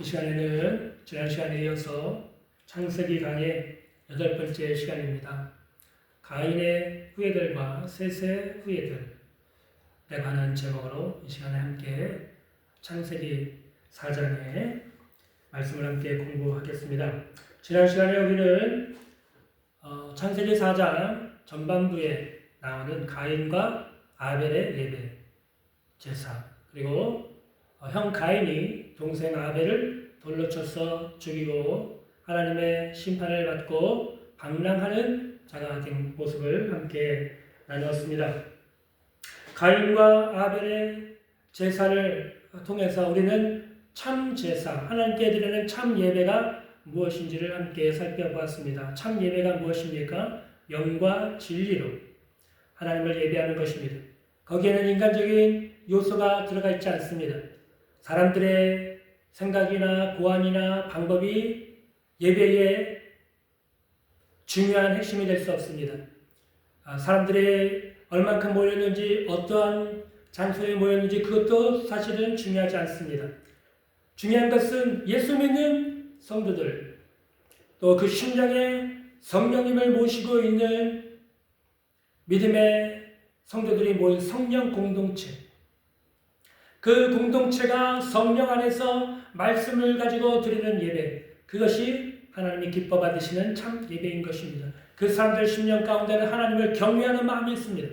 이 시간에는 지난 시간에 이어서 창세기 강의 8번째 시간입니다. 가인의 후예들과 셋의 후예들에 관한 제목으로 이 시간에 함께 창세기 4장의 말씀을 함께 공부하겠습니다. 지난 시간에 우리는 창세기 4장 전반부에 나오는 가인과 아벨의 예배, 제사, 그리고 형 가인이 동생 아벨을 돌로 쳐서 죽이고 하나님의 심판을 받고 방랑하는 자가 된 모습을 함께 나누었습니다. 가인과 아벨의 제사를 통해서 우리는 참 제사, 하나님께 드리는 참 예배가 무엇인지를 함께 살펴보았습니다. 참 예배가 무엇입니까? 영과 진리로 하나님을 예배하는 것입니다. 거기에는 인간적인 요소가 들어가 있지 않습니다. 사람들의 생각이나 고안이나 방법이 예배의 중요한 핵심이 될 수 없습니다. 사람들이 얼만큼 모였는지, 어떠한 장소에 모였는지 그것도 사실은 중요하지 않습니다. 중요한 것은 예수 믿는 성도들, 또 그 심령에 성령님을 모시고 있는 믿음의 성도들이 모인 성령 공동체, 그 공동체가 성령 안에서 말씀을 가지고 드리는 예배, 그것이 하나님이 기뻐 받으시는 참 예배인 것입니다. 그 사람들 심령 가운데는 하나님을 경외하는 마음이 있습니다.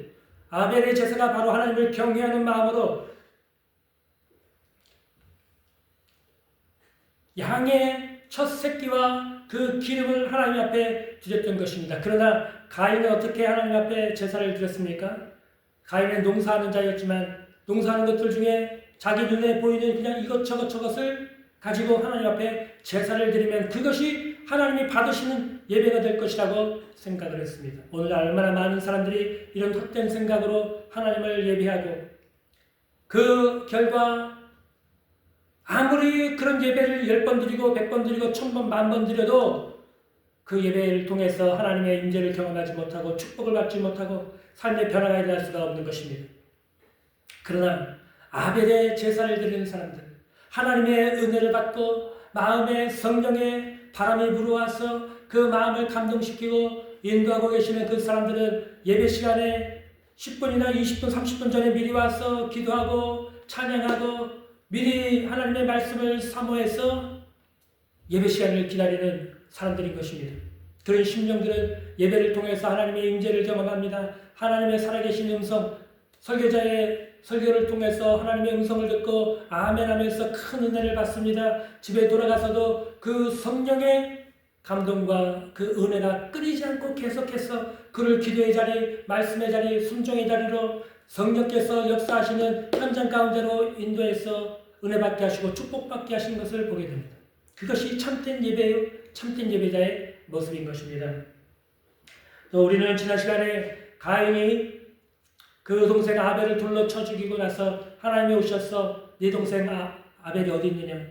아벨의 제사가 바로 하나님을 경외하는 마음으로 양의 첫 새끼와 그 기름을 하나님 앞에 드렸던 것입니다. 그러나 가인은 어떻게 하나님 앞에 제사를 드렸습니까? 가인은 농사하는 자였지만 농사하는 것들 중에 자기 눈에 보이는 그냥 이것저것을 가지고 하나님 앞에 제사를 드리면 그것이 하나님이 받으시는 예배가 될 것이라고 생각을 했습니다. 오늘날 얼마나 많은 사람들이 이런 헛된 생각으로 하나님을 예배하고 그 결과 아무리 그런 예배를 10번 드리고 100번 드리고 1000번, 10,000번 드려도 그 예배를 통해서 하나님의 임재를 경험하지 못하고 축복을 받지 못하고 삶의 변화가 일어날 수가 없는 것입니다. 그러나 아벨의 제사를 드리는 사람들, 하나님의 은혜를 받고 마음에 성령의 바람이 불어와서 그 마음을 감동시키고 인도하고 계시는 그 사람들은 예배 시간에 10분이나 20분, 30분 전에 미리 와서 기도하고 찬양하고 미리 하나님의 말씀을 사모해서 예배 시간을 기다리는 사람들인 것입니다. 그런 심령들은 예배를 통해서 하나님의 임재를 경험합니다. 하나님의 살아계신 음성, 설교자의 설교를 통해서 하나님의 음성을 듣고 아멘 하면서 큰 은혜를 받습니다. 집에 돌아가서도 그 성령의 감동과 그 은혜가 끊이지 않고 계속해서 그를 기도의 자리, 말씀의 자리, 순종의 자리로 성령께서 역사하시는 현장 가운데로 인도해서 은혜받게 하시고 축복받게 하신 것을 보게 됩니다. 그것이 참된 예배요, 참된 예배자의 모습인 것입니다. 또 우리는 지난 시간에 가인이 그 동생 아벨을 돌로 쳐 죽이고 나서 하나님이 오셔서 네 동생 아벨이 어디 있느냐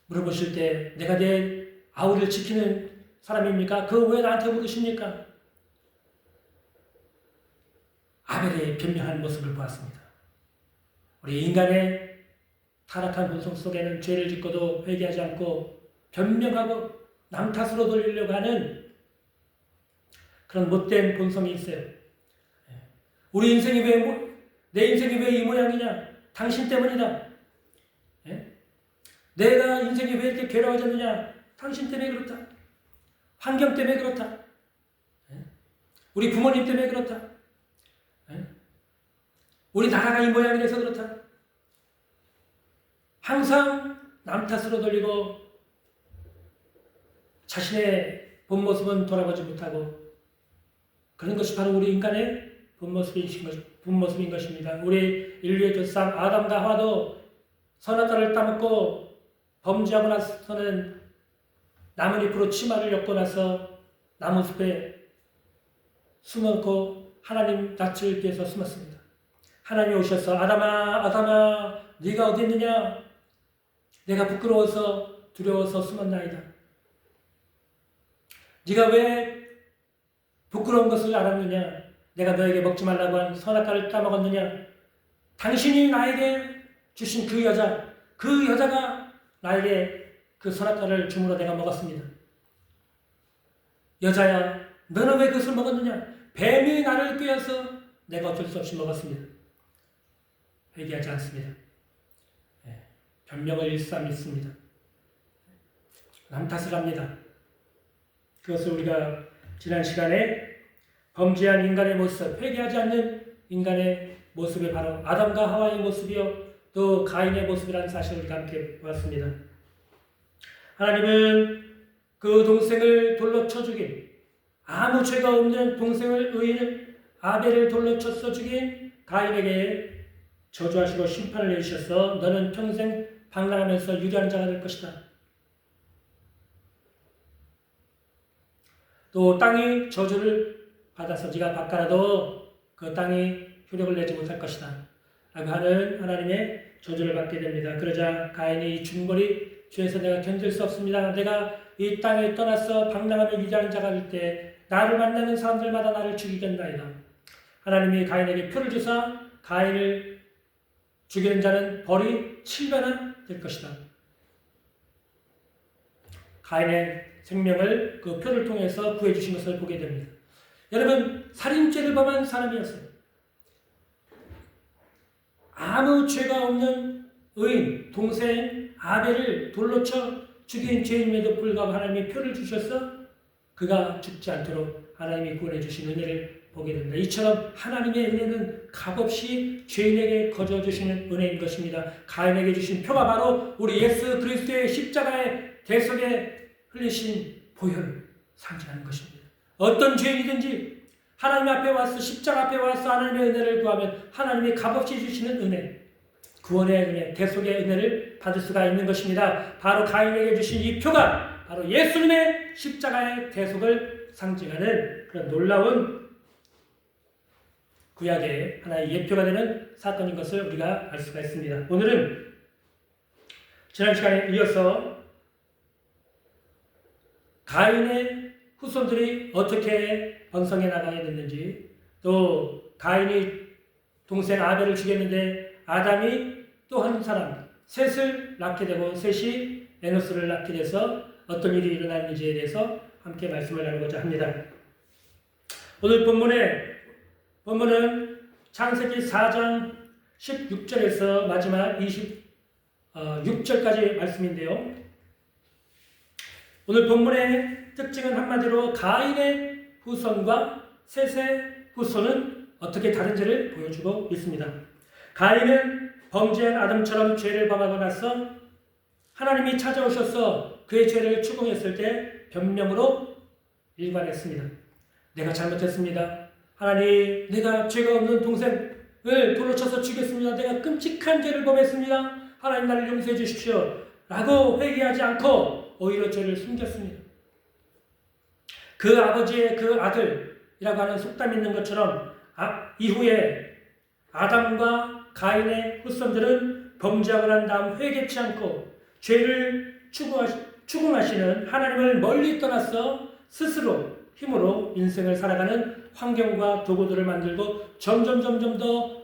물어보실 때 내가 내 아우를 지키는 사람입니까? 그 왜 나한테 물으십니까? 아벨의 변명하는 모습을 보았습니다. 우리 인간의 타락한 본성 속에는 죄를 짓고도 회개하지 않고 변명하고 남 탓으로 돌리려고 하는 그런 못된 본성이 있어요. 우리 인생이 내 인생이 왜 이 모양이냐? 당신 때문이다. 내가 인생이 왜 이렇게 괴로워졌느냐? 당신 때문에 그렇다. 환경 때문에 그렇다. 우리 부모님 때문에 그렇다. 우리 나라가 이 모양이라서 그렇다. 항상 남 탓으로 돌리고 자신의 본 모습은 돌아보지 못하고 그런 것이 바로 우리 인간의 본 모습인 것입니다. 우리 인류의 조상 아담과 하와도 선악과를 따먹고 범죄하고 나서는 나뭇잎으로 치마를 엮고 나서 나무숲에 숨었고 하나님 낯을 피해서 숨었습니다. 하나님이 오셔서 아담아 네가 어디 있느냐? 내가 부끄러워서 두려워서 숨었나이다. 네가 왜 부끄러운 것을 알았느냐? 내가 너에게 먹지 말라고 한 선악과를 따먹었느냐? 당신이 나에게 주신 그 여자가 나에게 그 선악과를 주므로 내가 먹었습니다. 여자야, 너는 왜 그것을 먹었느냐? 뱀이 나를 꿰어서 내가 어쩔 수 없이 먹었습니다. 회개하지 않습니다. 변명을 일삼습니다. 남 탓을 합니다. 그것을 우리가 지난 시간에 범죄한 인간의 모습, 회개하지 않는 인간의 모습이 바로 아담과 하와의 모습이요 또 가인의 모습이라는 사실을 우리가 함께 보았습니다. 하나님은 그 동생을 돌로 쳐 죽인, 아무 죄가 없는 동생을 의인을 아벨을 돌로 쳐서 죽인 가인에게 저주하시고 심판을 내리셔서 너는 평생 방랑하면서 유리한 자가 될 것이다. 또 땅이 저주를 받아서 네가 바꿔라도 그 땅이 효력을 내지 못할 것이다 라고 하는 하나님의 저주를 받게 됩니다. 그러자 가인이 이 중벌이 주에서 내가 견딜 수 없습니다. 내가 이 땅에 떠나서 방랑하며 유리한 자가 될 때 나를 만나는 사람들마다 나를 죽이겠나이다. 하나님이 가인에게 표를 주사 가인을 죽이는 자는 벌이 7배나 될 것이다. 가인의 생명을 그 표를 통해서 구해주신 것을 보게 됩니다. 여러분, 살인죄를 범한 사람이었어요. 아무 죄가 없는 의인, 동생 아벨을 돌로 쳐 죽인 죄인임에도 불구하고 하나님이 표를 주셔서 그가 죽지 않도록 하나님이 구원해 주신 은혜를 보게 됩니다. 이처럼 하나님의 은혜는 값없이 죄인에게 거저 주시는 은혜인 것입니다. 가인에게 주신 표가 바로 우리 예수 그리스도의 십자가의 대속에 흘리신 보혈을 상징하는 것입니다. 어떤 죄인이든지 하나님 앞에 와서 십자가 앞에 와서 하나님의 은혜를 구하면 하나님이 값없이 주시는 은혜, 구원의 은혜, 대속의 은혜를 받을 수가 있는 것입니다. 바로 가인에게 주신 이 표가 바로 예수님의 십자가의 대속을 상징하는 그런 놀라운 구약의 하나의 예표가 되는 사건인 것을 우리가 알 수가 있습니다. 오늘은 지난 시간에 이어서 가인의 후손들이 어떻게 번성해 나가게 됐는지, 또 가인이 동생 아벨을 죽였는데 아담이 또 한 사람 셋을 낳게 되고 셋이 에노스를 낳게 돼서 어떤 일이 일어났는지에 대해서 함께 말씀을 나누고자 합니다. 오늘 본문은 창세기 4장 16절에서 마지막 26절까지 말씀인데요. 오늘 본문의 특징은 한마디로 가인의 후손과 셋의 후손은 어떻게 다른지를 보여주고 있습니다. 가인은 범죄한 아담처럼 죄를 범하고 나서 하나님이 찾아오셔서 그의 죄를 추궁했을 때 변명으로 일관했습니다. 내가 잘못했습니다. 하나님, 내가 죄가 없는 동생을 돌로 쳐서 죽였습니다. 내가 끔찍한 죄를 범했습니다. 하나님, 나를 용서해 주십시오 라고 회개하지 않고 오히려 죄를 숨겼습니다. 그 아버지의 그 아들이라고 하는 속담이 있는 것처럼 이후에 아담과 가인의 후손들은 범죄하고 난 다음 회개치 않고 죄를 추궁하시는 하나님을 멀리 떠나서 스스로 힘으로 인생을 살아가는 환경과 도구들을 만들고 점점 더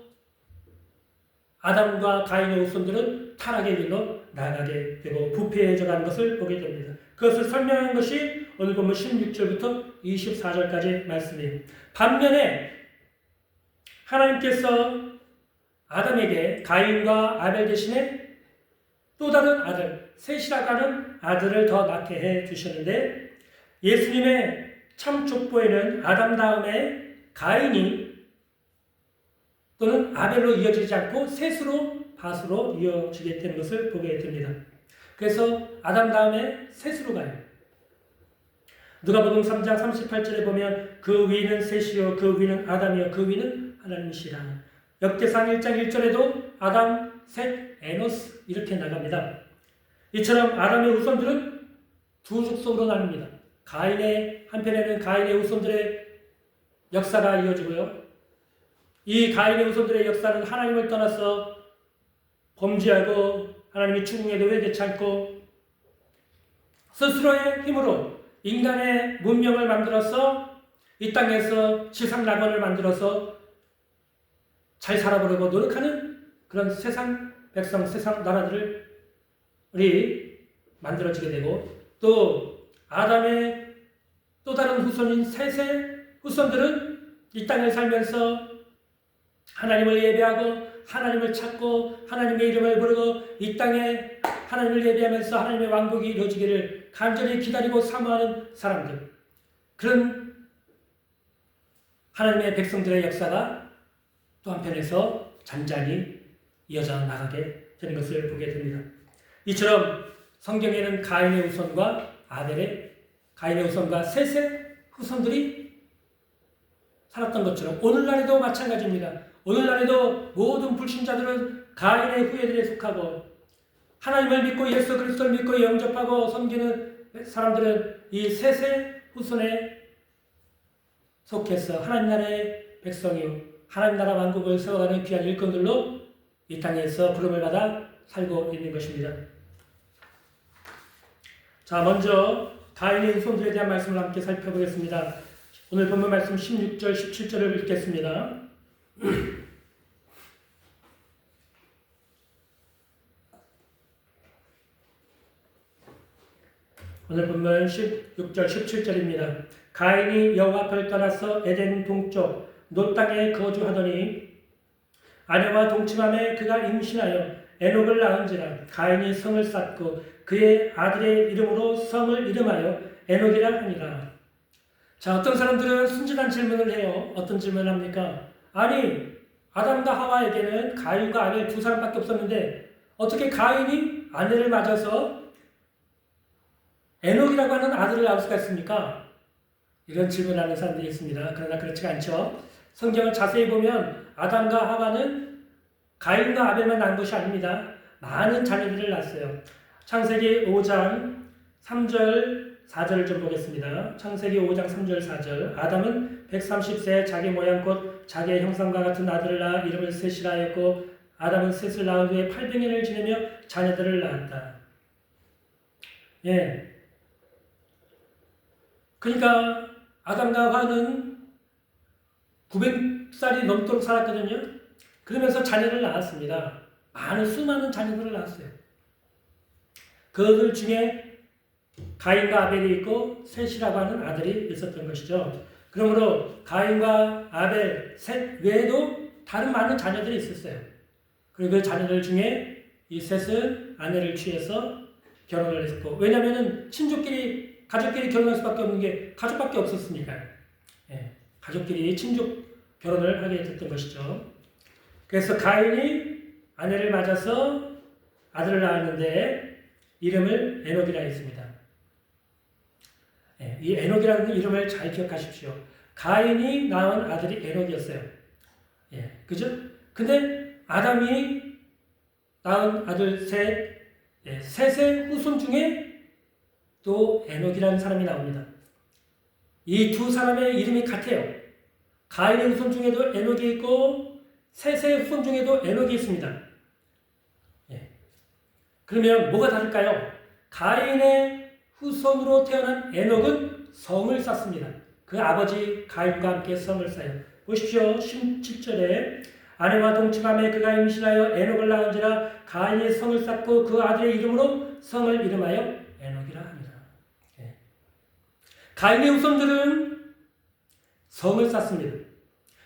아담과 가인의 후손들은 타락의 길로 나아가게 되고 부패해져 가는 것을 보게 됩니다. 그것을 설명한 것이 오늘 보면 16절부터 24절까지 말씀이에요. 반면에 하나님께서 아담에게 가인과 아벨 대신에 또 다른 아들, 셋이라고 하는 아들을 더 낳게 해 주셨는데, 예수님의 참 족보에는 아담 다음에 가인이 또는 아벨로 이어지지 않고 셋으로 밭으로 이어지게 되는 것을 보게 됩니다. 그래서 아담 다음에 셋으로 가요. 누가복음 3장 38절에 보면 그 위는 셋이요 그 위는 아담이요 그 위는 하나님이시라. 역대상 1장 1절에도 아담, 셋, 에노스 이렇게 나갑니다. 이처럼 아담의 후손들은 두 족속으로 나뉩니다. 가인의 한편에는 가인의 후손들의 역사가 이어지고요. 이 가인의 후손들의 역사는 하나님을 떠나서 범죄하고 하나님이 추궁해도 회개치 않고 스스로의 힘으로 인간의 문명을 만들어서 이 땅에서 지상낙원을 만들어서 잘 살아보려고 노력하는 그런 세상 백성, 세상 나라들을 우리 만들어지게 되고 또 아담의 또 다른 후손인 셋의 후손들은 이 땅을 살면서 하나님을 예배하고 하나님을 찾고 하나님의 이름을 부르고 이 땅에 하나님을 예배하면서 하나님의 왕국이 이루어지기를 간절히 기다리고 사모하는 사람들, 그런 하나님의 백성들의 역사가 또 한편에서 잔잔히 이어져 나가게 되는 것을 보게 됩니다. 이처럼 성경에는 가인의 후손과 가인의 후손과 셋의 후손들이 살았던 것처럼 오늘날에도 마찬가지입니다. 오늘날에도 모든 불신자들은 가인의 후예들에 속하고 하나님을 믿고 예수 그리스도를 믿고 영접하고 섬기는 사람들은 이 셋의 후손에 속해서 하나님 나라의 백성이요 하나님 나라 왕국을 세워가는 귀한 일꾼들로 이 땅에서 부름을 받아 살고 있는 것입니다. 자, 먼저 가인의 후손들에 대한 말씀을 함께 살펴보겠습니다. 오늘 본문 말씀 16절, 17절을 읽겠습니다. 오늘 본문 16절, 17절입니다. 가인이 여호와 앞을 떠나서 에덴 동쪽 노 땅에 거주하더니 아내와 동침함에 그가 임신하여 에녹을 낳은지라. 가인이 성을 쌓고 그의 아들의 이름으로 성을 이름하여 에녹이라 하니라. 자, 어떤 사람들은 순진한 질문을 해요. 어떤 질문을 합니까? 아니, 아담과 하와에게는 가인과 아벨 두 사람밖에 없었는데 어떻게 가인이 아내를 맞아서 에녹이라고 하는 아들을 낳을 수가 있습니까? 이런 질문을 하는 사람들이 있습니다. 그러나 그렇지가 않죠. 성경을 자세히 보면 아담과 하와는 가인과 아벨만 낳은 것이 아닙니다. 많은 자녀들을 낳았어요. 창세기 5장 3절 4절을 좀 보겠습니다. 창세기 5장 3절 4절. 아담은 130세 자기 모양 곧 자기의 형상과 같은 아들을 낳아 이름을 셋이라 하였고 아담은 셋을 낳은 후에 800년을 지내며 자녀들을 낳았다. 예. 그러니까 아담과 하와는 900살이 넘도록 살았거든요. 그러면서 자녀를 낳았습니다. 수많은 자녀들을 낳았어요. 그들 중에 가인과 아벨이 있고 셋이라고 하는 아들이 있었던 것이죠. 그러므로 가인과 아벨, 셋 외에도 다른 많은 자녀들이 있었어요. 그리고 그 자녀들 중에 이 셋은 아내를 취해서 결혼을 했고, 왜냐하면 가족끼리 결혼할 수밖에 없는 게 가족밖에 없었으니까요. 예, 가족끼리 친족 결혼을 하게 됐던 것이죠. 그래서 가인이 아내를 맞아서 아들을 낳았는데 이름을 에녹이라 했습니다. 예, 이 에녹이라는 이름을 잘 기억하십시오. 가인이 낳은 아들이 에녹이었어요. 예, 그죠? 근데 아담이 낳은 아들 셋의 후손 중에 또 에녹이라는 사람이 나옵니다. 이 두 사람의 이름이 같아요. 가인의 후손 중에도 에녹이 있고 셋의 후손 중에도 에녹이 있습니다. 예. 그러면 뭐가 다를까요? 가인의 후손으로 태어난 에녹은 성을 쌓습니다. 그 아버지 가인과 함께 성을 쌓아요. 보십시오. 17절에 아내와 동침함에 그가 임신하여 에녹을 낳은지라. 가인이 성을 쌓고 그 아들의 이름으로 성을 이름하여 에녹이라 합니다. 예. 가인의 후손들은 성을 쌓습니다.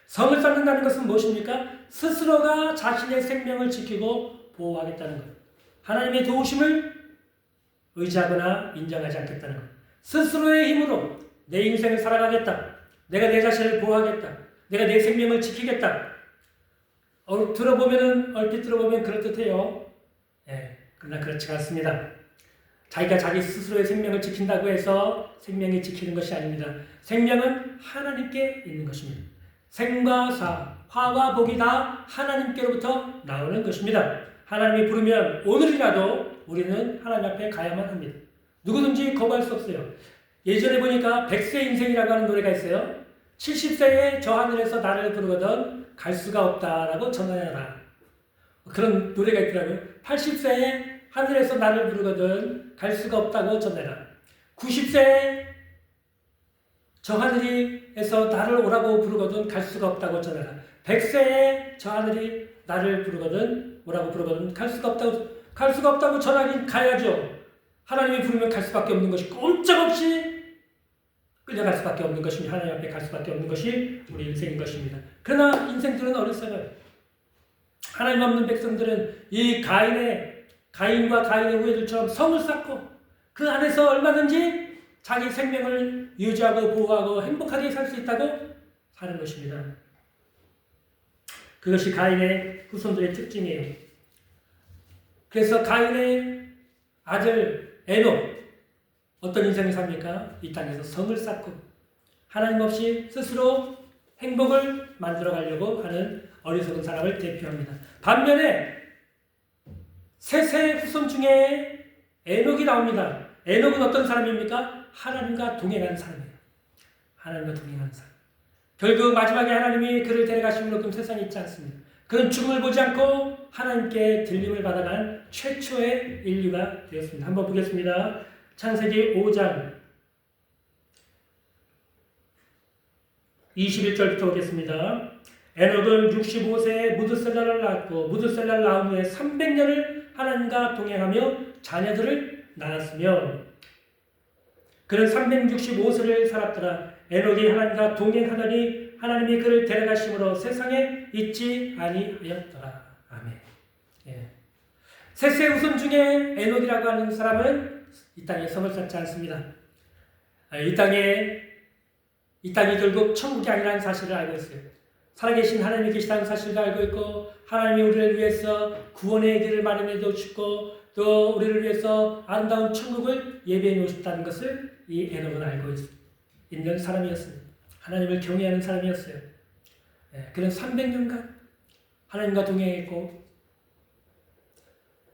성을 쌓는다는 것은 무엇입니까? 스스로가 자신의 생명을 지키고 보호하겠다는 것. 하나님의 도우심을 의지하거나 인정하지 않겠다는 것. 스스로의 힘으로 내 인생을 살아가겠다. 내가 내 자신을 보호하겠다. 내가 내 생명을 지키겠다. 얼핏 들어보면 그럴듯해요. 예, 그러나 그렇지 않습니다. 자기가 자기 스스로의 생명을 지킨다고 해서 생명이 지키는 것이 아닙니다. 생명은 하나님께 있는 것입니다. 생과 사, 화와 복이 다 하나님께로부터 나오는 것입니다. 하나님이 부르면 오늘이라도 우리는 하나님 앞에 가야만 합니다. 누구든지 거부할 수 없어요. 예전에 보니까 100세 인생이라고 하는 노래가 있어요. 70세에 저 하늘에서 나를 부르거든 갈 수가 없다라고 전하여라. 그런 노래가 있더라고요. 80세에 하늘에서 나를 부르거든 갈 수가 없다고 전해라. 90세에 저 하늘에서 나를 오라고 부르거든 갈 수가 없다고 전해라. 100세에 저 하늘이 나를 부르거든 오라고 부르거든 갈 수가 없다고 전하긴 가야죠. 하나님이 부르면 갈 수밖에 없는 것이 꼼짝없이 끌려갈 수밖에 없는 것입니다. 하나님 앞에 갈 수밖에 없는 것이 우리 인생인 것입니다. 그러나 인생들은 어리석어요. 하나님 없는 백성들은 이 가인과 가인의 후예들처럼 성을 쌓고 그 안에서 얼마든지 자기 생명을 유지하고 보호하고 행복하게 살 수 있다고 사는 것입니다. 그것이 가인의 후손들의 특징이에요. 그래서 가인의 아들 에녹 어떤 인생을 삽니까? 이 땅에서 성을 쌓고 하나님 없이 스스로 행복을 만들어가려고 하는 어리석은 사람을 대표합니다. 반면에 셋의 후손 중에 에녹이 나옵니다. 에녹은 어떤 사람입니까? 하나님과 동행하는 사람이에요. 하나님과 동행하는 사람. 결국 마지막에 하나님이 그를 데려가심으로 그 세상에 있지 않습니다. 그는 죽음을 보지 않고 하나님께 들림을 받아간 최초의 인류가 되었습니다. 한번 보겠습니다. 창세기 5장 21절부터 보겠습니다. 에녹은 65세에 무드셀라를 낳았고 무드셀라를 낳은 후에 300년을 하나님과 동행하며 자녀들을 낳았으며 그는 365세를 살았더라. 에녹이 하나님과 동행하더니 하나님이 그를 데려가심으로 세상에 있지 아니하였더라. 아멘. 예. 셋의 후손 중에 에녹이라고 하는 사람은 이 땅에 성을 쌓지 않습니다. 이 땅이 결국 천국이 아니라는 사실을 알고 있어요. 살아계신 하나님이 계시다는 사실도 알고 있고 하나님이 우리를 위해서 구원의 길을 마련해 주시고 또 우리를 위해서 아름다운 천국을 예배해 놓으셨다는 것을 이 에녹은 알고 있는 사람이었습니다. 하나님을 경외하는 사람이었어요. 그는 300년간 하나님과 동행했고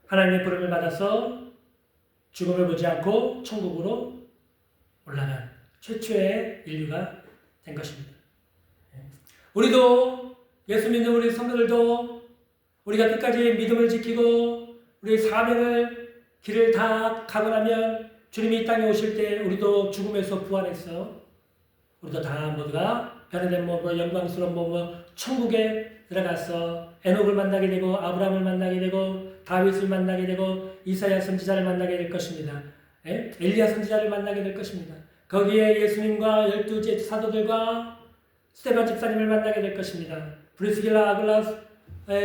하나님의 부름을 받아서 죽음을 보지 않고 천국으로 올라간 최초의 인류가 된 것입니다. 우리도 예수 믿는 우리 성도들도 우리가 끝까지 믿음을 지키고 우리의 사명을 길을 다 가고 나면 주님이 이 땅에 오실 때 우리도 죽음에서 부활해서 우리도 다 모두가 변화된 몸으로 영광스러운 몸으로 천국에 들어가서 에녹을 만나게 되고 아브라함을 만나게 되고 다윗을 만나게 되고 이사야 선지자를 만나게 될 것입니다. 엘리야 선지자를 만나게 될 것입니다. 거기에 예수님과 12 사도들과 스데반 집사님을 만나게 될 것입니다. 브리스길라 아굴라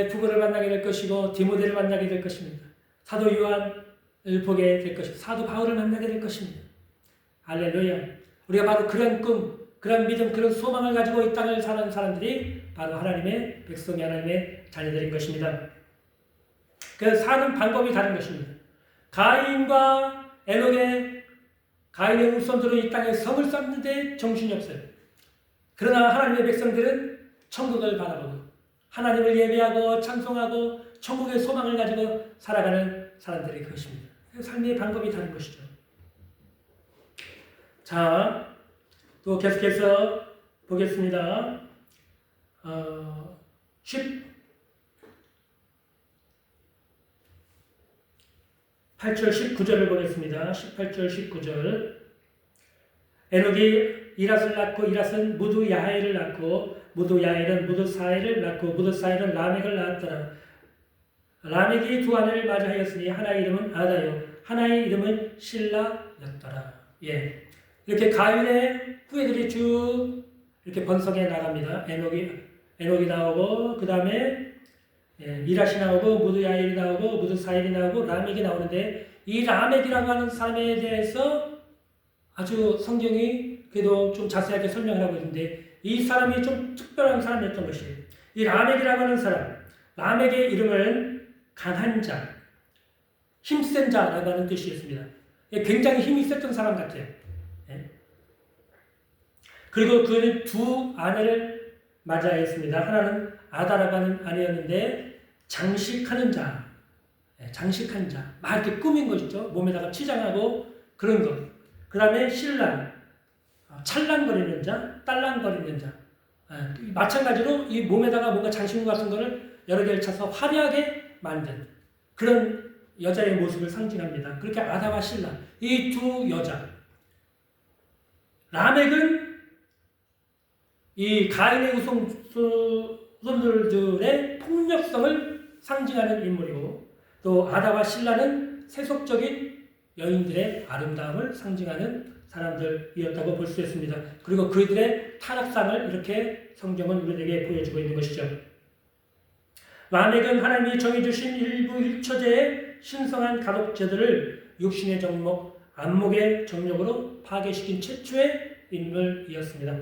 부부를 만나게 될 것이고 디모데를 만나게 될 것입니다. 사도 요한을 보게 될 것입니다. 사도 바울을 만나게 될 것입니다. 할렐루야. 우리가 바로 그런 꿈, 그런 믿음, 그런 소망을 가지고 이 땅을 사는 사람들이 바로 하나님의 백성이 하나님의 자녀들인 것입니다. 그 사는 방법이 다른 것입니다. 가인과 가인의 후손들은 이 땅에 성을 쌓는데 정신이 없어요. 그러나 하나님의 백성들은 천국을 바라보고 하나님을 예배하고 찬송하고 천국의 소망을 가지고 살아가는 사람들이 그것입니다. 삶의 방법이 다른 것이죠. 자, 또 계속해서 보겠습니다. 18절 19절을 보겠습니다. 18절 19절 에녹이 이랏을 낳고 이랏은 무드야헬을 낳고 무드야헬은 무드사엘을 낳고 무드사엘은 라멕을 낳았더라. 라멕이 두 아내를 맞이하였으니 하나의 이름은 아다요 하나의 이름은 실라였더라. 예. 이렇게 가인의 후예들이 쭉 이렇게 번성해 나갑니다. 에녹이 나오고 그 다음에 이랏이 나오고 무드야헬이 나오고 무드사엘이 나오고 라멕이 나오는데 이 라멕이라고 하는 사람에 대해서 아주 성경이 그래도 좀 자세하게 설명을 하고 있는데 이 사람이 좀 특별한 사람이었던 것이에요. 이 라멕이라고 하는 사람, 라멕의 이름은 강한 자, 힘센 자라고 하는 뜻이었습니다. 굉장히 힘이 셌던 사람 같아요. 그리고 그는 두 아내를 맞이하였습니다. 하나는 아다라고 하는 아내였는데 장식하는 자, 장식하는 자, 막 이렇게 꾸민 것이죠. 몸에다가 치장하고 그런 것. 그 다음에 신랑, 찰랑거리는 자, 딸랑거리는 자. 마찬가지로 이 몸에다가 뭔가 장식물 같은 거를 여러 개를 차서 화려하게 만든 그런 여자의 모습을 상징합니다. 그렇게 아다와 신랑, 이 두 여자. 라멕은 이 가인의 후손들의 폭력성을 상징하는 인물이고 또 아다와 신라는 세속적인 여인들의 아름다움을 상징하는 사람들이었다고 볼 수 있습니다. 그리고 그들의 타락상을 이렇게 성경은 우리에게 보여주고 있는 것이죠. 라멕은 하나님이 정해주신 일부 일처제의 신성한 가독 제도를 육신의 정목, 안목의 정력으로 파괴시킨 최초의 인물이었습니다.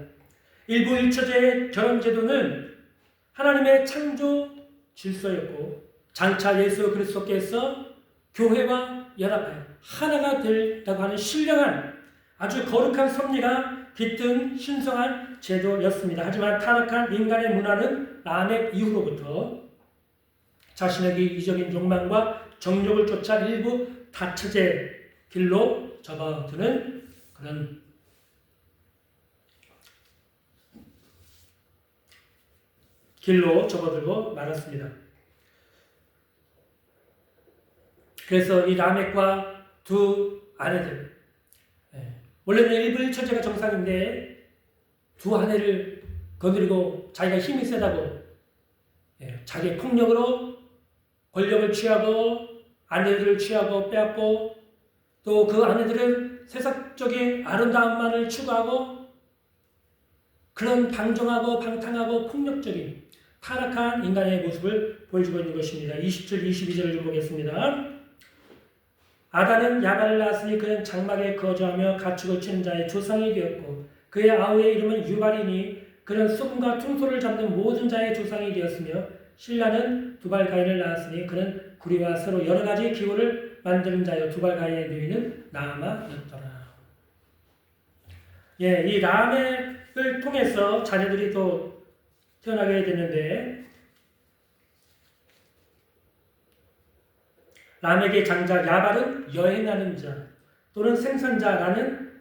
일부 일처제의 결혼 제도는 하나님의 창조 질서였고 장차 예수 그리스도께서 교회와 연합하여 하나가 된다고 하는 신령한 아주 거룩한 섭리가 깃든 신성한 제도였습니다. 하지만 타락한 인간의 문화는 라멕 이후로부터 자신에게 이적인 욕망과 정욕을 쫓아 일부 다처제 길로 접어드는 그런 길로 접어들고 말았습니다. 그래서 이 라멕과 두 아내들, 원래는 일부 일처제가 정상인데 두 아내를 거느리고 자기가 힘이 세다고 자기의 폭력으로 권력을 취하고 아내들을 취하고 빼앗고 또 그 아내들은 세상적인 아름다움만을 추구하고 그런 방종하고 방탕하고 폭력적인 타락한 인간의 모습을 보여주고 있는 것입니다. 27, 22절을 좀 보겠습니다. 아담은 야발을 낳았으니 그는 장막에 거주하며 가축을 치는 자의 조상이 되었고 그의 아우의 이름은 유발이니 그는 쏨과 퉁소를 잡는 모든 자의 조상이 되었으며 신라는 두발가인을 낳았으니 그는 구리와 서로 여러 가지 기호를 만드는 자여 두발가인의 누이는 나아마였더라. 이 라멕을 통해서 자녀들이 또 태어나게 됐는데 라멕의 장자 야발은 여행하는 자 또는 생산자라는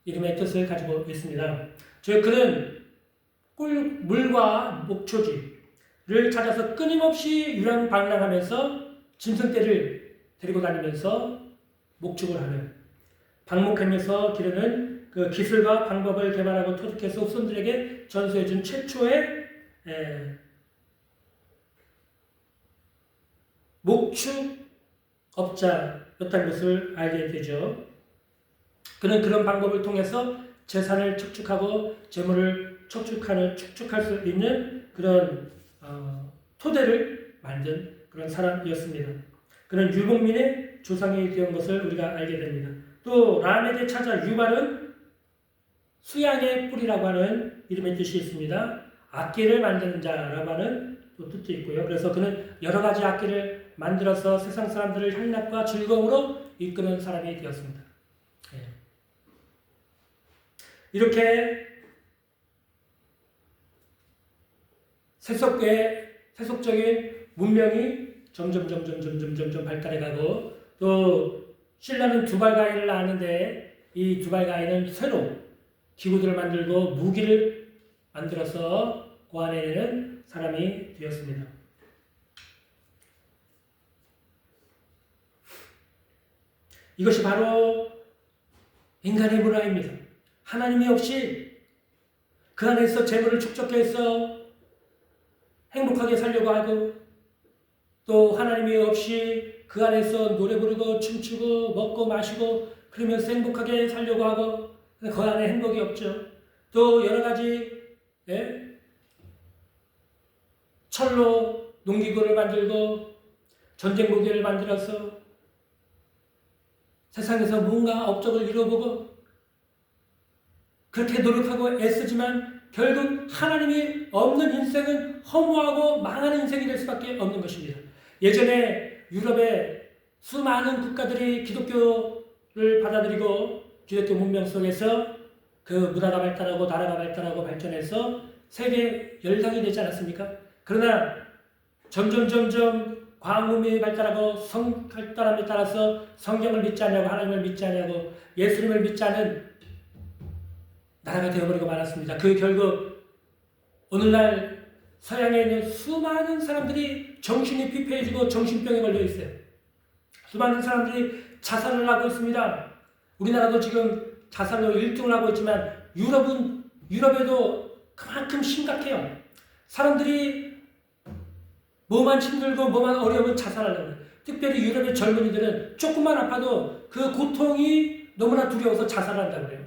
이름의 뜻을 가지고 있습니다. 즉 그는 물과 목초지를 찾아서 끊임없이 유랑방랑하면서 짐승떼를 데리고 다니면서 목축을 하는 방목하면서 기르는 그 기술과 방법을 개발하고 터득해서 후손들에게 전수해준 최초의 목축업자였다는 것을 알게 되죠. 그는 그런 방법을 통해서 재산을 축축하고 재물을 축축할 수 있는 그런 토대를 만든 그런 사람이었습니다. 그는 유목민의 조상이 되었던 것을 우리가 알게 됩니다. 또 라멕의 차자 유발은 수양의 뿌리라고 하는 이름의 뜻이 있습니다. 악기를 만드는 자라고 하는 또 뜻도 있고요. 그래서 그는 여러 가지 악기를 만들어서 세상 사람들을 향락과 즐거움으로 이끄는 사람이 되었습니다. 이렇게 세속적인 문명이 점점 발달해가고 또 신라는 두발가인을 낳았는데 이 두발가인은 새로 기구들을 만들고 무기를 만들어서 고안해내는 사람이 되었습니다. 이것이 바로 인간의 문화입니다. 하나님이 없이 그 안에서 재물을 축적해서 행복하게 살려고 하고 또 하나님이 없이 그 안에서 노래 부르고 춤추고 먹고 마시고 그러면서 행복하게 살려고 하고 그 안에 행복이 없죠. 또 여러 가지 철로 농기구를 만들고 전쟁 무기를 만들어서 세상에서 뭔가 업적을 이루어보고 그렇게 노력하고 애쓰지만 결국 하나님이 없는 인생은 허무하고 망하는 인생이 될 수밖에 없는 것입니다. 예전에 유럽의 수많은 국가들이 기독교를 받아들이고 기독교 문명 속에서 그 문화가 발달하고 나라가 발달하고 발전해서 세계 열강이 되지 않았습니까? 그러나 점점 과학문명이 발달하고 발달함에 따라서 성경을 믿지 않냐고 하나님을 믿지 않냐고 예수님을 믿지 않은 나라가 되어버리고 말았습니다. 그 결국 오늘날 서양에 있는 수많은 사람들이 정신이 피폐해지고 정신병에 걸려 있어요. 수많은 사람들이 자살을 하고 있습니다. 우리나라도 지금 자살로 1등을 하고 있지만 유럽에도 그만큼 심각해요. 사람들이 뭐만 힘들고 뭐만 어려우면 자살하려고 해요. 특별히 유럽의 젊은이들은 조금만 아파도 그 고통이 너무나 두려워서 자살한다고 그래요.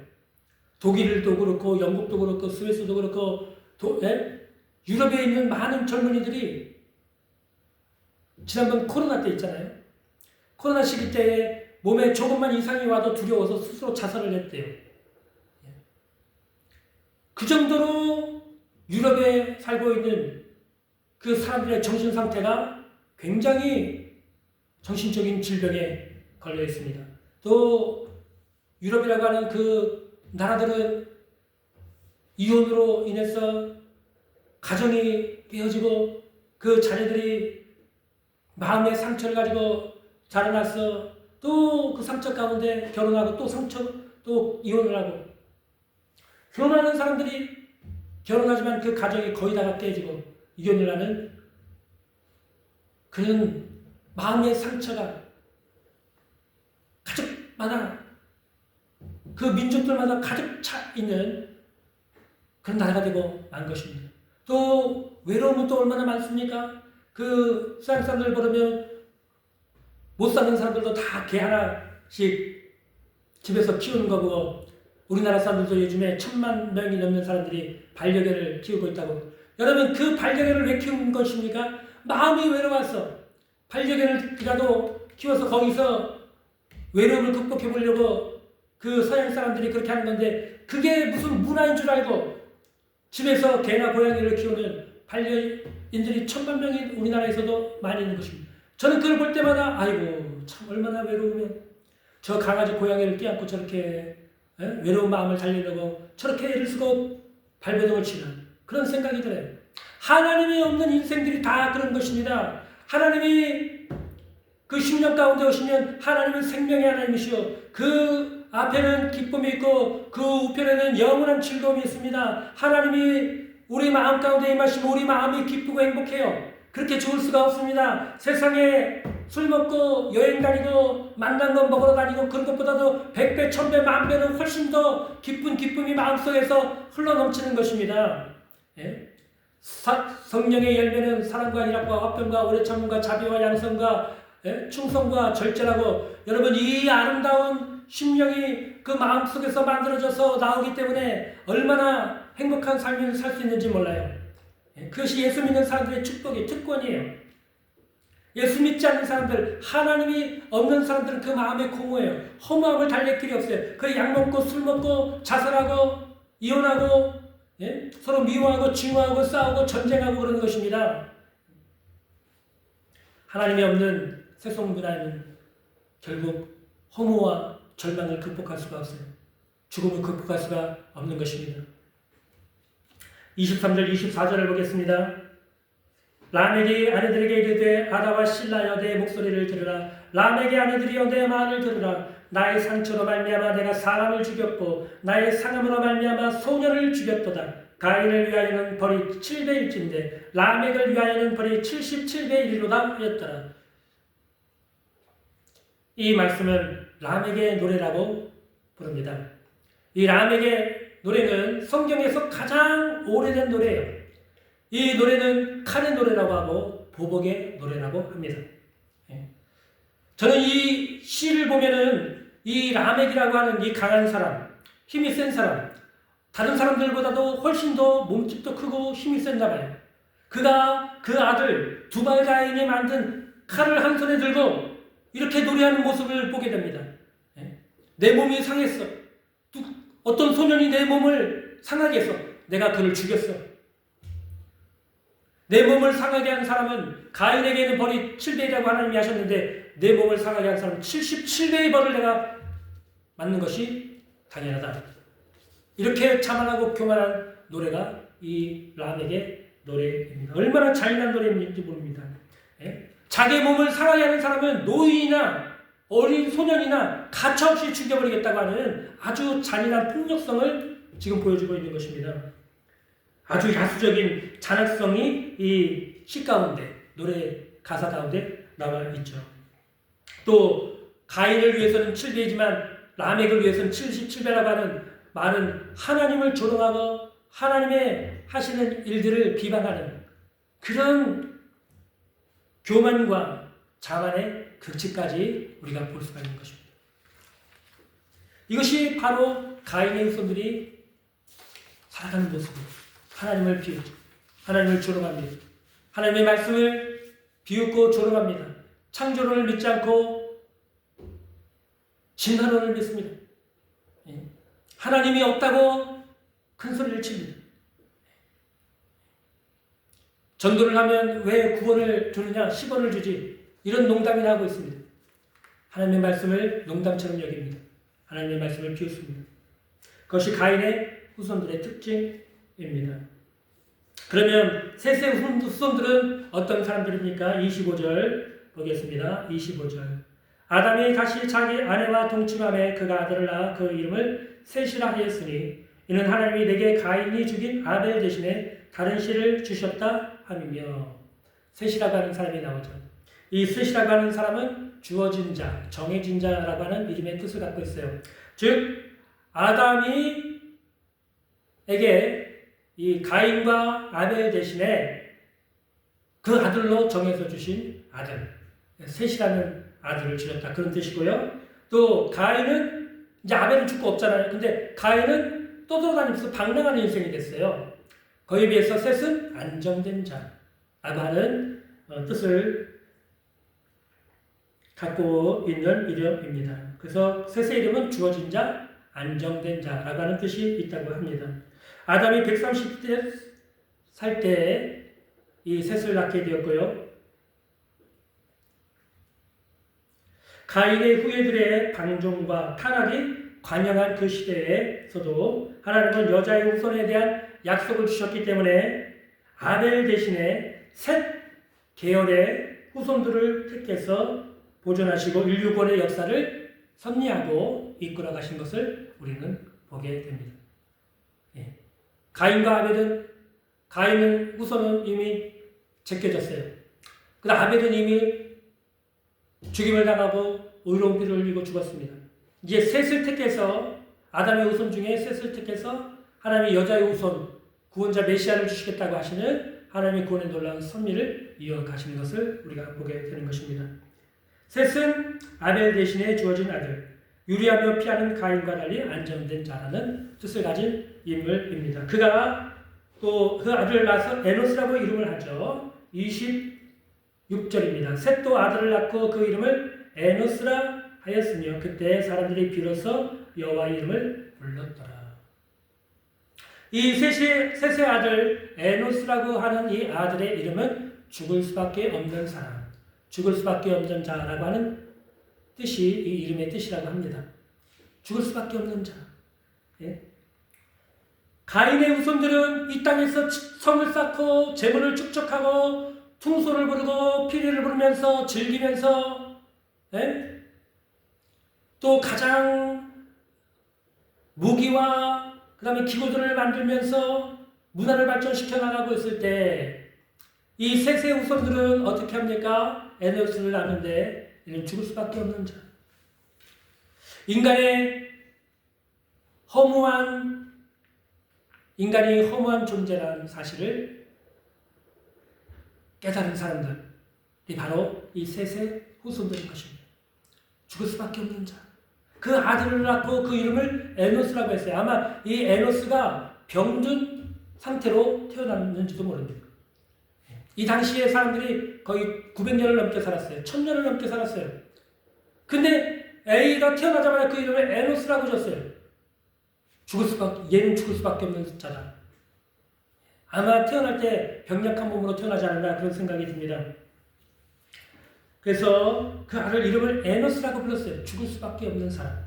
독일도 그렇고 영국도 그렇고 스위스도 그렇고 유럽에 있는 많은 젊은이들이 지난번 코로나 때 있잖아요. 코로나 시기 때에 몸에 조금만 이상이 와도 두려워서 스스로 자살을 했대요. 그 정도로 유럽에 살고 있는 그 사람들의 정신 상태가 굉장히 정신적인 질병에 걸려 있습니다. 또 유럽이라고 하는 그 나라들은 이혼으로 인해서 가정이 깨어지고 그 자녀들이 마음의 상처를 가지고 자라나서 또 그 상처 가운데 결혼하고 또 상처 또 이혼을 하고 결혼하는 사람들이 결혼하지만 그 가정이 거의 다가 깨지고 이혼을 하는 그런 마음의 상처가 가족마다 그 민족들마다 가득 차 있는 그런 나라가 되고 만 것입니다. 또 외로움은 또 얼마나 많습니까? 그 서양 사람들 보면 못 사는 사람들도 다 개 하나씩 집에서 키우는 거고 우리나라 사람들도 요즘에 1000만 명이 넘는 사람들이 반려견을 키우고 있다고. 여러분 그 반려견을 왜 키우는 것입니까? 마음이 외로워서 반려견을이라도 키워서 거기서 외로움을 극복해 보려고 그 서양 사람들이 그렇게 하는 건데 그게 무슨 문화인 줄 알고 집에서 개나 고양이를 키우는 반려인들이 1000만 명이 우리나라에서도 많이 있는 것입니다. 저는 그걸 볼 때마다 아이고 참 얼마나 외로우면 저 강아지 고양이를 껴안고 저렇게 외로운 마음을 달래려고 저렇게 애를 쓰고 발버둥을 치는 그런 생각이 들어요. 하나님이 없는 인생들이 다 그런 것입니다. 하나님이 그 10년 가운데 오시면 하나님은 생명의 하나님이시오. 그 앞에는 기쁨이 있고 그 우편에는 영원한 즐거움이 있습니다. 하나님이 우리 마음 가운데 임하시면 우리 마음이 기쁘고 행복해요. 그렇게 좋을 수가 없습니다. 세상에 술 먹고 여행 다니고 만난 거 먹으러 다니고 그런 것보다도 100배, 1000배, 만배는 훨씬 더 기쁜 기쁨이 마음속에서 흘러넘치는 것입니다. 예? 성령의 열매는 사랑과 희락과 화평과 오래 참음과 자비와 양성과 충성과 절제라고. 여러분 이 아름다운 심령이 그 마음속에서 만들어져서 나오기 때문에 얼마나 행복한 삶을 살 수 있는지 몰라요. 그것이 예수 믿는 사람들의 축복이 특권이에요. 예수 믿지 않는 사람들, 하나님이 없는 사람들은 그 마음에 공허해요. 허무함을 달랠 길이 없어요. 그 약 먹고 술 먹고 자살하고 이혼하고 서로 미워하고 증오하고 싸우고 전쟁하고 그러는 것입니다. 하나님이 없는 세속 문화는 결국 허무와 절망을 극복할 수가 없어요. 죽음을 극복할 수가 없는 것입니다. 23절 24절을 보겠습니다. 라멕이 아내들에게 이르되 아다와 실라여 내 목소리를 들으라. 라멕의 아내들이여 내 말을 들으라. 나의 상처로 말미암아 내가 사람을 죽였고 나의 상함으로 말미암아 소년을 죽였도다. 가인을 위하여는 벌이 7배일진데 라멕을 위하여는 벌이 77배이리로다 하였더라. 이 말씀은 라멕의 노래라고 부릅니다. 이 라멕의 노래는 성경에서 가장 오래된 노래예요. 이 노래는 칼의 노래라고 하고 보복의 노래라고 합니다. 저는 이 시를 보면은 이 라멕이라고 하는 이 강한 사람, 힘이 센 사람, 다른 사람들보다도 훨씬 더 몸집도 크고 힘이 센가 봐요. 그가 그 아들 두발 가인이 만든 칼을 한 손에 들고 이렇게 노래하는 모습을 보게 됩니다. 내 몸이 상했어. 어떤 소년이 내 몸을 상하게 했어. 내가 그를 죽였어. 내 몸을 상하게 한 사람은 가인에게는 벌이 7배이라고 하나님이 하셨는데 내 몸을 상하게 한 사람은 77배의 벌을 내가 맞는 것이 당연하다. 이렇게 자만하고 교만한 노래가 이 라멕의 노래입니다. 얼마나 잔인한 노래인지 모릅니다. 자기 몸을 상하게 하는 사람은 노인이나 어린 소년이나 가차없이 죽여버리겠다고 하는 아주 잔인한 폭력성을 지금 보여주고 있는 것입니다. 아주 야수적인 잔악성이 이 시 가운데, 노래 가사 가운데 나와 있죠. 또 가인을 위해서는 7배이지만 라멕을 위해서는 77배라고 하는 말은 하나님을 조롱하고 하나님의 하시는 일들을 비방하는 그런 교만과 자만의 극치까지 우리가 볼 수가 있는 것입니다. 이것이 바로 가인의 후손들이 살아가는 모습이에요. 하나님을 비웃죠. 하나님을 조롱합니다. 하나님의 말씀을 비웃고 조롱합니다. 창조론을 믿지 않고 진화론을 믿습니다. 하나님이 없다고 큰 소리를 칩니다. 전도를 하면 왜 9원을 주느냐 10원을 주지 이런 농담이나 하고 있습니다. 하나님의 말씀을 농담처럼 여깁니다. 하나님의 말씀을 비웃습니다. 그것이 가인의 후손들의 특징입니다. 그러면 셋의 후손들은 어떤 사람들입니까? 25절 보겠습니다. 25절 아담이 다시 자기 아내와 동침함에 그가 아들을 낳아 그 이름을 셋이라 하였으니 이는 하나님이 내게 가인이 죽인 아벨 대신에 다른 씨를 주셨다 함이며 셋이라고 하는 사람이 나오죠. 이 셋이라고 하는 사람은 주어진 자, 정해진 자라고 하는 이름의 뜻을 갖고 있어요. 즉 아담이 에게 이 가인과 아벨 대신에 그 아들로 정해서 주신 아들, 셋이라는 아들을 주셨다. 그런 뜻이고요. 또 가인은 이제 아벨은 죽고 없잖아요. 근데 가인은 떠돌아다니면서 방랑하는 인생이 됐어요. 거기에 비해서 셋은 안정된 자라고 하는 뜻을 갖고 있는 이름입니다. 그래서 셋의 이름은 주어진 자, 안정된 자라고 하는 뜻이 있다고 합니다. 아담이 130대 살 때 이 셋을 낳게 되었고요. 가인의 후예들의 방종과 타락이 관영한 그 시대에서도 하나님은 여자의 후손에 대한 약속을 주셨기 때문에 아벨 대신에 셋 계열의 후손들을 택해서 보존하시고 인류권의 역사를 섭리하고 이끌어 가신 것을 우리는 보게 됩니다. 가인과 아벨은 가인은 후손은 이미 제껴졌어요. 그다음 아벨은 이미 죽임을 당하고 의로운 피를 흘리고 죽었습니다. 이제 셋을 택해서 아담의 후손 중에 셋을 택해서 하나님이 여자의 후손 구원자 메시아를 주시겠다고 하시는 하나님의 구원의 놀라운 섭리를 이어가시는 것을 우리가 보게 되는 것입니다. 셋은 아벨 대신에 주어진 아들, 유리하며 피하는 가인과 달리 안정된 자라는 뜻을 가진 인물입니다. 그가 또 그 아들을 낳아서 에노스라고 이름을 하죠. 26절입니다. 셋도 아들을 낳고 그 이름을 에노스라 하였으며 그때 사람들이 비로소 여호와의 이름을 불렀더라. 이 셋의 아들 에노스라고 하는 이 아들의 이름은 죽을 수밖에 없는 사람, 죽을 수밖에 없는 자라고 하는 뜻이 이 이름의 뜻이라고 합니다. 죽을 수밖에 없는 자. 가인의 후손들은 이 땅에서 성을 쌓고 재물을 축적하고 퉁소를 부르고 피리를 부르면서 즐기면서 또 가장 무기와 그 다음에 기구들을 만들면서 문화를 발전시켜 나가고 있을 때 이 셋의 후손들은 어떻게 합니까? 에노스를 낳는데 이는 죽을 수밖에 없는 자. 인간이 허무한 존재라는 사실을 깨달은 사람들이 바로 이 셋의 후손들인 것입니다. 죽을 수밖에 없는 자. 그 아들을 낳고 그 이름을 에노스라고 했어요. 아마 이 에노스가 병든 상태로 태어났는지도 모릅니다. 이 당시에 사람들이 거의 900년을 넘게 살았어요. 1000년을 넘게 살았어요. 근데 A가 태어나자마자 그 이름을 에노스라고 줬어요. 얘는 죽을 수밖에 없는 자다. 아마 태어날 때 병약한 몸으로 태어나지 않았나 그런 생각이 듭니다. 그래서 그 아들 이름을 에노스라고 불렀어요. 죽을 수밖에 없는 사람.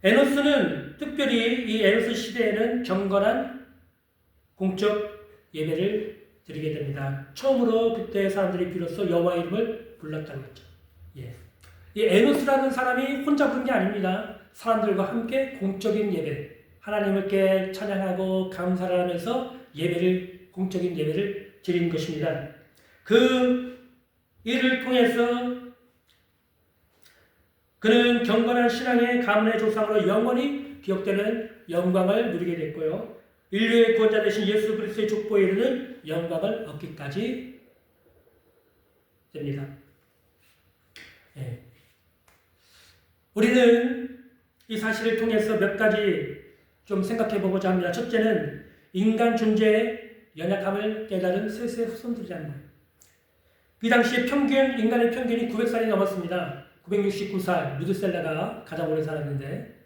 에노스는 특별히 이 에노스 시대에는 경건한 공적 예배를 드리게 됩니다. 처음으로 그때 사람들이 비로소 여호와의 이름을 불렀다고 했죠. 이 에노스라는 사람이 혼자 부른 게 아닙니다. 사람들과 함께 공적인 예배, 하나님께 찬양하고 감사를 하면서 공적인 예배를 드린 것입니다. 그 일을 통해서 그는 경건한 신앙의 가문의 조상으로 영원히 기억되는 영광을 누리게 됐고요. 인류의 구원자 되신 예수 그리스도의 족보에 이르는 영광을 얻기까지 됩니다. 예. 우리는 이 사실을 통해서 몇 가지 좀 생각해 보고자 합니다. 첫째는 인간 존재의 연약함을 깨달은 셋의 후손들이라는 거예요. 그 당시에 인간의 평균이 900살이 넘었습니다. 969살, 무드셀라가 가장 오래 살았는데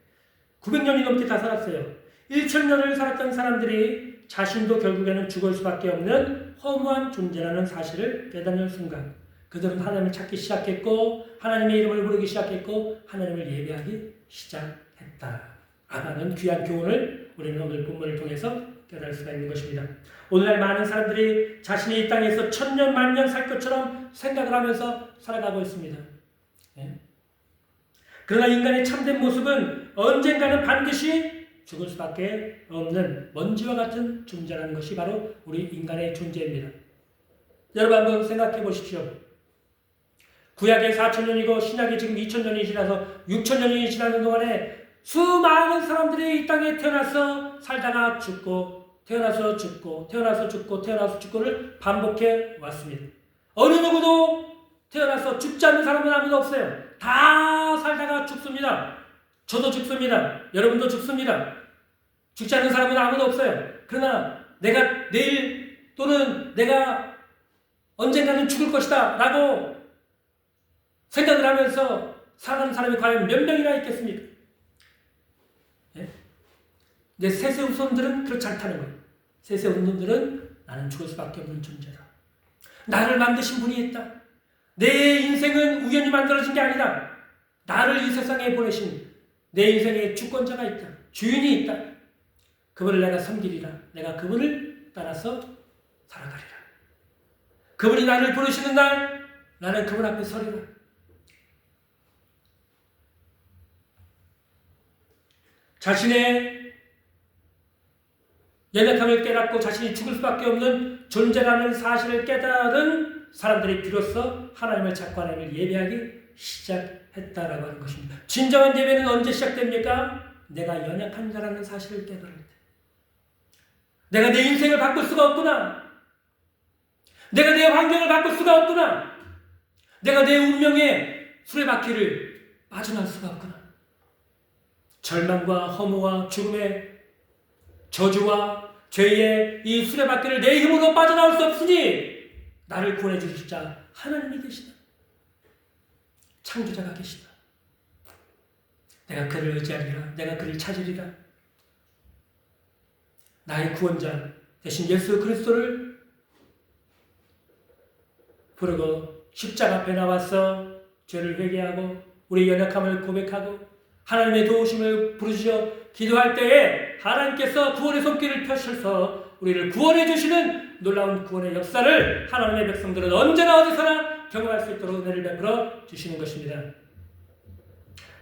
900년이 넘게 다 살았어요. 1000년을 살았던 사람들이 자신도 결국에는 죽을 수밖에 없는 허무한 존재라는 사실을 깨닫는 순간 그들은 하나님을 찾기 시작했고 하나님의 이름을 부르기 시작했고 하나님을 예배하기 시작했다라는 귀한 교훈을 우리는 오늘 본문을 통해서 깨달을 수가 있는 것입니다. 오늘날 많은 사람들이 자신이 이 땅에서 1000년, 만년 살 것처럼 생각을 하면서 살아가고 있습니다. 그러나 인간의 참된 모습은 언젠가는 반드시 죽을 수밖에 없는 먼지와 같은 존재라는 것이 바로 우리 인간의 존재입니다. 여러분 한번 생각해 보십시오. 구약의 4000년이고 신약이 지금 2000년이 지나서 6000년이 지나는 동안에 수많은 사람들이 이 땅에 태어나서 살다가 죽고 태어나서 죽고 태어나서 죽고 태어나서 죽고를 반복해 왔습니다. 어느 누구도 태어나서 죽지 않는 사람은 아무도 없어요. 다 살다가 죽습니다. 저도 죽습니다. 여러분도 죽습니다. 죽지 않는 사람은 아무도 없어요. 그러나 내가 내일 또는 내가 언젠가는 죽을 것이다 라고 생각을 하면서 살아가는 사람이 과연 몇 명이나 있겠습니까? 내 셋의 후손들은 그렇지 않다는 거예요. 셋의 후손들은 나는 죽을 수밖에 없는 존재다. 나를 만드신 분이 있다. 내 인생은 우연히 만들어진 게 아니다. 나를 이 세상에 보내신 내 인생의 주권자가 있다. 주인이 있다. 그분을 내가 섬기리라. 내가 그분을 따라서 살아가리라. 그분이 나를 부르시는 날 나는 그분 앞에 서리라. 자신의 연약함을 깨닫고 자신이 죽을 수밖에 없는 존재라는 사실을 깨달은 사람들이 비로소 하나님을 찾고 하나님을 예배하기 시작했다라고 하는 것입니다. 진정한 예배는 언제 시작됩니까? 내가 연약한 자라는 사실을 깨달을 때. 내가 내 인생을 바꿀 수가 없구나. 내가 내 환경을 바꿀 수가 없구나. 내가 내 운명의 수레바퀴를 빠져나올 수가 없구나. 절망과 허무와 죽음의 저주와 죄의 이 수레바퀴를 내 힘으로 빠져나올 수 없으니 나를 구원해 주실 자 하나님이 계시다. 창조자가 계시다. 내가 그를 의지하리라. 내가 그를 찾으리라. 나의 구원자 대신 예수 그리스도를 부르고 십자가 앞에 나와서 죄를 회개하고 우리의 연약함을 고백하고 하나님의 도우심을 부르시어 기도할 때에 하나님께서 구원의 손길을 펴셔서 우리를 구원해 주시는 놀라운 구원의 역사를 하나님의 백성들은 언제나 어디서나 경험할 수 있도록 은혜를 베풀어 주시는 것입니다.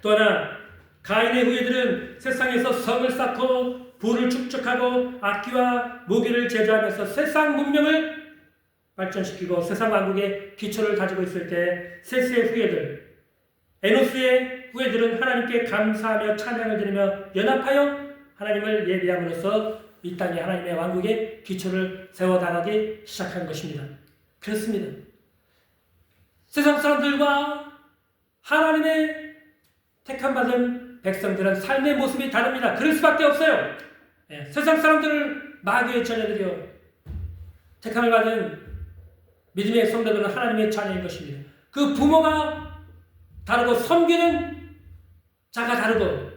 또 하나 가인의 후예들은 세상에서 성을 쌓고 부를 축적하고 악기와 무기를 제조하면서 세상 문명을 발전시키고 세상 왕국의 기초를 가지고 있을 때 셋의 후예들 에노스의 후예들은 하나님께 감사하며 찬양을 드리며 연합하여 하나님을 예배함으로써 이 땅에 하나님의 왕국의 기초를 세워나가기 시작한 것입니다. 그렇습니다. 세상 사람들과 하나님의 택함받은 백성들은 삶의 모습이 다릅니다. 그럴 수밖에 없어요. 세상 사람들을 마귀의 자녀들이요 택함을 받은 믿음의 성도들은 하나님의 자녀인 것입니다. 그 부모가 다르고 섬기는 자가 다르고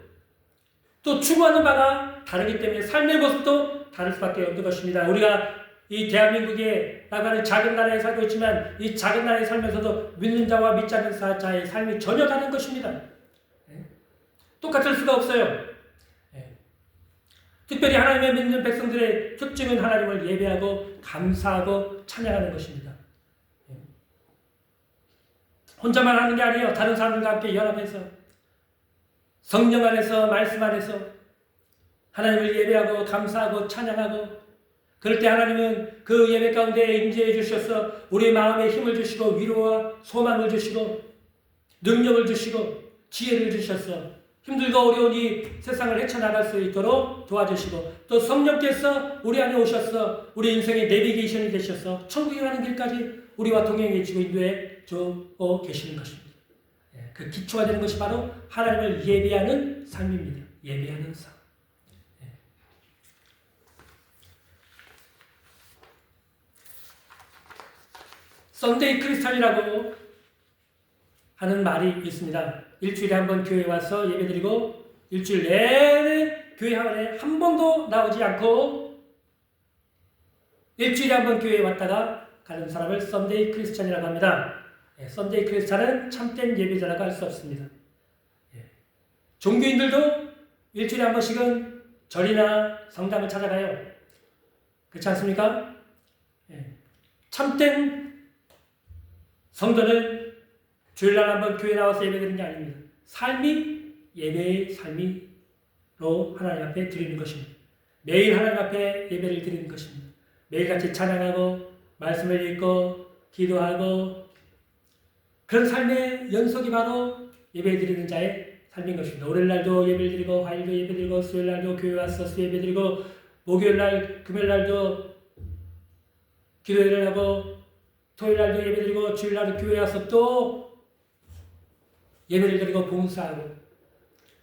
또 추구하는 바가 다르기 때문에 삶의 모습도 다를 수밖에 없는 것입니다. 우리가 이 대한민국에 나가는 작은 나라에 살고 있지만 이 작은 나라에 살면서도 믿는 자와 믿지 않는 자의 삶이 전혀 다른 것입니다. 똑같을 수가 없어요. 특별히 하나님의 믿는 백성들의 특징은 하나님을 예배하고 감사하고 찬양하는 것입니다. 혼자만 하는 게 아니에요. 다른 사람들과 함께 연합해서 성령 안에서 말씀 안에서 하나님을 예배하고 감사하고 찬양하고 그럴 때 하나님은 그 예배 가운데 임재해 주셔서 우리 마음에 힘을 주시고 위로와 소망을 주시고 능력을 주시고 지혜를 주셔서 힘들고 어려운 이 세상을 헤쳐나갈 수 있도록 도와주시고 또 성령께서 우리 안에 오셔서 우리 인생의 내비게이션이 되셔서 천국에 가는 길까지 우리와 동행해 주고 인도해 주고 계시는 것입니다. 그 기초가 되는 것이 바로 하나님을 예배하는 삶입니다. 예배하는 삶. 썬데이 크리스찬이라고 하는 말이 있습니다. 일주일에 한 번 교회에 와서 예배드리고 일주일 내내 교회 안에 한 번도 나오지 않고 일주일에 한 번 교회에 왔다가 가는 사람을 썬데이 크리스찬이라고 합니다. 썬데이 크리스찬은 참된 예배자라고 할 수 없습니다. 종교인들도 일주일에 한 번씩은 절이나 성당을 찾아가요. 그렇지 않습니까? 참된 성도는 주일날 한번 교회 나와서 예배드리는 게 아닙니다. 삶이 예배의 삶이로 하나님 앞에 드리는 것입니다. 매일 하나님 앞에 예배를 드리는 것입니다. 매일같이 찬양하고 말씀을 읽고 기도하고 그런 삶의 연속이 바로 예배 드리는 자의 삶인 것입니다. 월요일날도 예배를 드리고 화요일도 예배 드리고 수요일날도 교회 와서 예배 드리고 목요일날 금요일날도 기도회를 하고 토요일날도 예배 드리고 주일날도 교회 와서 또 예배를 드리고 봉사하고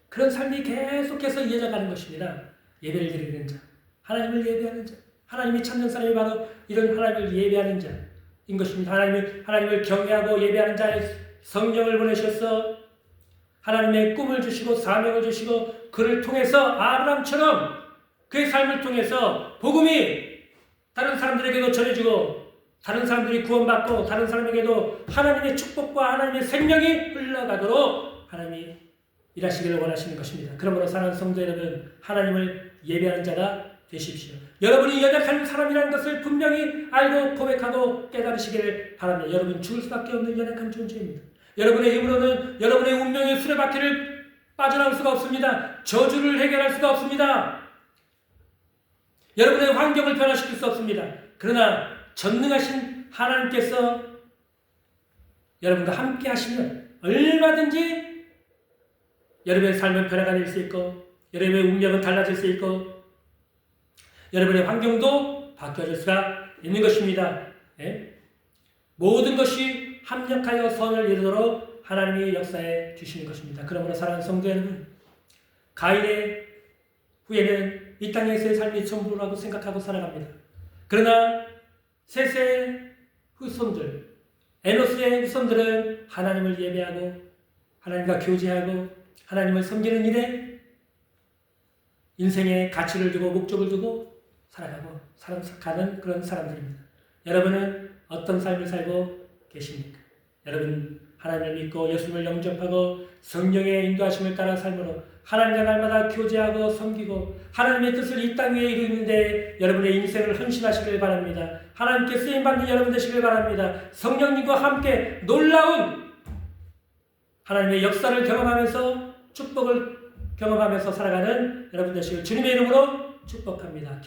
그런 삶이 계속해서 이어져 가는 것입니다. 예배를 드리는 자, 하나님을 예배하는 자, 하나님이 찾는 사람이 바로 이런 하나님을 예배하는 자인 것입니다. 하나님을 경외하고 예배하는 자의 성령을 보내셔서 하나님의 꿈을 주시고 사명을 주시고 그를 통해서 아브라함처럼 그의 삶을 통해서 복음이 다른 사람들에게도 전해지고 다른 사람들이 구원받고 다른 사람에게도 하나님의 축복과 하나님의 생명이 흘러가도록 하나님이 일하시기를 원하시는 것입니다. 그러므로 사랑하는 성도 여러분, 하나님을 예배하는 자가 되십시오. 여러분이 연약한 사람이라는 것을 분명히 알고 고백하고 깨달으시기를 바랍니다. 여러분 죽을 수밖에 없는 연약한 존재입니다. 여러분의 힘으로는 여러분의 운명의 수레바퀴를 빠져나올 수가 없습니다. 저주를 해결할 수가 없습니다. 여러분의 환경을 변화시킬 수 없습니다. 그러나 전능하신 하나님께서 여러분과 함께 하시면 얼마든지 여러분의 삶은 변화가 될 수 있고 여러분의 운명은 달라질 수 있고 여러분의 환경도 바뀌어질 수가 있는 것입니다. 모든 것이 합력하여 선을 이루도록 하나님이 역사해 주시는 것입니다. 그러므로 사랑하는 성도 여러분, 가인의 후에는 이 땅에서의 삶이 전부라고 생각하고 살아갑니다. 그러나 셋의 후손들, 에노스의 후손들은 하나님을 예배하고 하나님과 교제하고 하나님을 섬기는 일에 인생의 가치를 두고 목적을 두고 살아가고 가는 그런 사람들입니다. 여러분은 어떤 삶을 살고 계십니까? 여러분 하나님을 믿고 예수님을 영접하고 성령의 인도하심을 따라 삶으로 하나님과 날마다 교제하고 섬기고 하나님의 뜻을 이 땅 위에 이루는데 여러분의 인생을 헌신하시길 바랍니다. 하나님께 쓰임받는 여러분 되시길 바랍니다. 성령님과 함께 놀라운 하나님의 역사를 경험하면서 축복을 경험하면서 살아가는 여러분 되시길 주님의 이름으로 축복합니다.